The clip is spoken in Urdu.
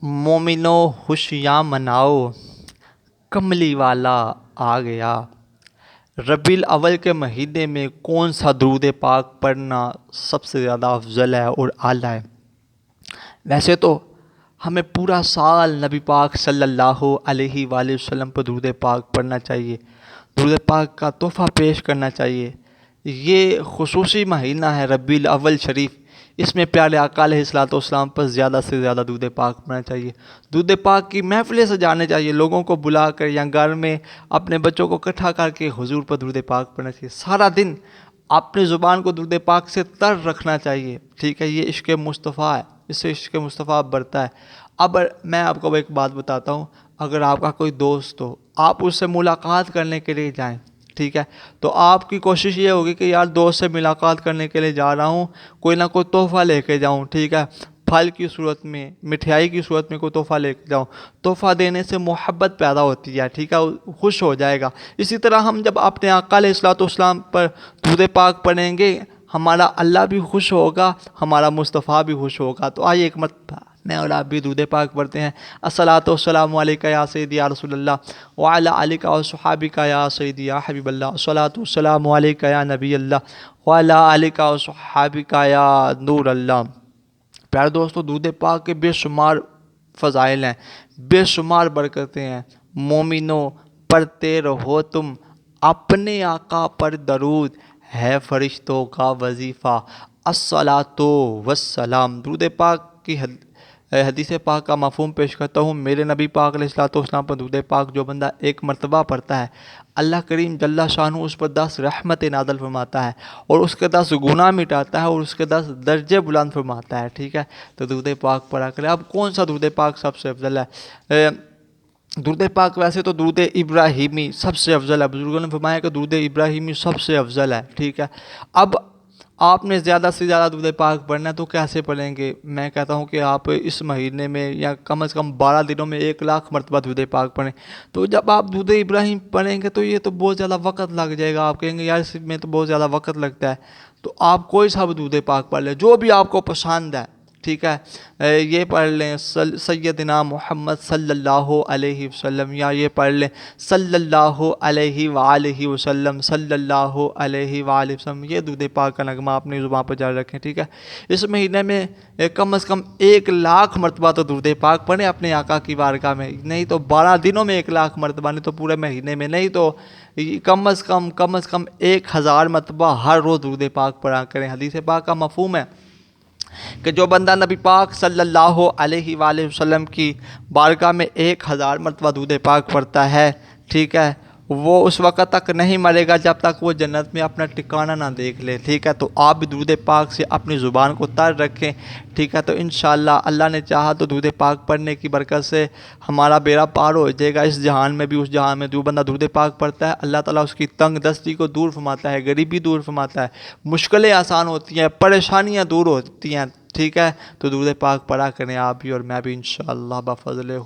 مومنو خوشیاں مناؤ، کملی والا آ گیا۔ ربیع الاول کے مہینے میں کون سا درود پاک پڑھنا سب سے زیادہ افضل ہے اور اعلیٰ ہے؟ ویسے تو ہمیں پورا سال نبی پاک صلی اللہ علیہ وآلہ وسلم پر درود پاک پڑھنا چاہیے، درود پاک کا تحفہ پیش کرنا چاہیے۔ یہ خصوصی مہینہ ہے ربیع الاول شریف، اس میں پیارے آقا علیہ الصلوۃ والسلام پر زیادہ سے زیادہ درود پاک پڑھنا چاہیے۔ درود پاک کی محفلیں سجانے چاہیے، لوگوں کو بلا کر یا گھر میں اپنے بچوں کو اکٹھا کر کے حضور پر درود پاک پڑھنا چاہیے۔ سارا دن اپنی زبان کو درود پاک سے تر رکھنا چاہیے، ٹھیک ہے؟ یہ عشق مصطفیٰ ہے، اس سے عشق مصطفیٰ بڑھتا ہے۔ اب میں آپ کو ایک بات بتاتا ہوں، اگر آپ کا کوئی دوست ہو، آپ اس سے ملاقات کرنے کے لیے جائیں، ٹھیک ہے؟ تو آپ کی کوشش یہ ہوگی کہ یار دوست سے ملاقات کرنے کے لیے جا رہا ہوں، کوئی نہ کوئی تحفہ لے کے جاؤں، ٹھیک ہے؟ پھل کی صورت میں، مٹھائی کی صورت میں کوئی تحفہ لے کے جاؤں۔ تحفہ دینے سے محبت پیدا ہوتی ہے، ٹھیک ہے؟ خوش ہو جائے گا۔ اسی طرح ہم جب اپنے آقا علیہ الصلوۃ والسلام پر درود پاک پڑھیں گے، ہمارا اللہ بھی خوش ہوگا، ہمارا مصطفیٰ بھی خوش ہوگا۔ تو آئیے ایک مرتبہ میں اور آپ بھی درود پاک پڑھتے ہیں۔ الصلاۃ والسلام علیک یا سیدی یا رسول اللہ وعلی آلک وصحابک یا سیدی یا حبیب اللہ، الصلاۃ والسلام علیک یا نبی اللہ وعلی آلک وصحابک یا نور اللہ۔ پیارے دوستو، درود پاک کے بے شمار فضائل ہیں، بے شمار برکتیں ہیں۔ مومنو پڑھتے رہو تم اپنے آقا پر درود، ہے فرشتوں کا وظیفہ الصلاۃ والسلام۔ درود پاک کی حدیث پاک کا مفہوم پیش کرتا ہوں۔ میرے نبی پاک علیہ الصلوۃ والسلام پر درود پاک جو بندہ ایک مرتبہ پڑھتا ہے، اللہ کریم جل شانہ اس پر 10 رحمتیں نازل فرماتا ہے اور اس کے 10 گناہ مٹاتا ہے اور اس کے 10 درجے بلند فرماتا ہے، ٹھیک ہے؟ تو درود پاک پڑھا کرے۔ اب کون سا درود پاک سب سے افضل ہے؟ درود پاک ویسے تو درود ابراہیمی سب سے افضل ہے، بزرگوں نے فرمایا کہ درود ابراہیمی سب سے افضل ہے، ٹھیک ہے؟ اب آپ نے زیادہ سے زیادہ درود پاک پڑھنا ہے تو کیسے پڑھیں گے؟ میں کہتا ہوں کہ آپ اس مہینے میں یا کم از کم 12 دنوں میں 1,00,000 مرتبہ درود پاک پڑھیں۔ تو جب آپ درود ابراہیم پڑھیں گے تو یہ تو بہت زیادہ وقت لگ جائے گا، آپ کہیں گے یار اس میں تو بہت زیادہ وقت لگتا ہے۔ تو آپ کوئی سا بھی درود پاک پڑھ لیں جو بھی آپ کو پسند ہے، ٹھیک ہے؟ یہ پڑھ لیں سیدنا محمد صلی اللہ علیہ وسلم، یا یہ پڑھ لیں صلی اللہ علیہ وآلہ وسلم، صلی اللہ علیہ وآلہ وسلم۔ یہ درود پاک کا نغمہ اپنی زبان پر جاری رکھیں، ٹھیک ہے؟ اس مہینے میں کم از کم 1,00,000 مرتبہ تو درود پاک پڑھیں اپنے آقا کی بارگاہ میں، نہیں تو 12 دنوں میں 1,00,000 مرتبہ، نہیں تو پورے مہینے میں، نہیں تو کم از کم 1,000 مرتبہ ہر روز درود پاک پڑھا کریں۔ حدیث پاک کا مفہوم ہے کہ جو بندہ نبی پاک صلی اللہ علیہ وآلہ وسلم کی بارگاہ میں 1,000 مرتبہ درود پاک پڑھتا ہے، ٹھیک ہے، وہ اس وقت تک نہیں مرے گا جب تک وہ جنت میں اپنا ٹھکانہ نہ دیکھ لے، ٹھیک ہے؟ تو آپ بھی درود پاک سے اپنی زبان کو تر رکھیں، ٹھیک ہے؟ تو انشاءاللہ اللہ نے چاہا تو درود پاک پڑھنے کی برکت سے ہمارا بیڑا پار ہو جائے گا، اس جہان میں بھی اس جہان میں۔ جو بندہ درود پاک پڑھتا ہے اللہ تعالیٰ اس کی تنگ دستی کو دور فرماتا ہے، غریبی دور فرماتا ہے، مشکلیں آسان ہوتی ہیں، پریشانیاں دور ہوتی ہیں، ٹھیک ہے؟ تو درود پاک پڑھا کریں آپ بھی اور میں بھی انشاءاللہ بفضلہ۔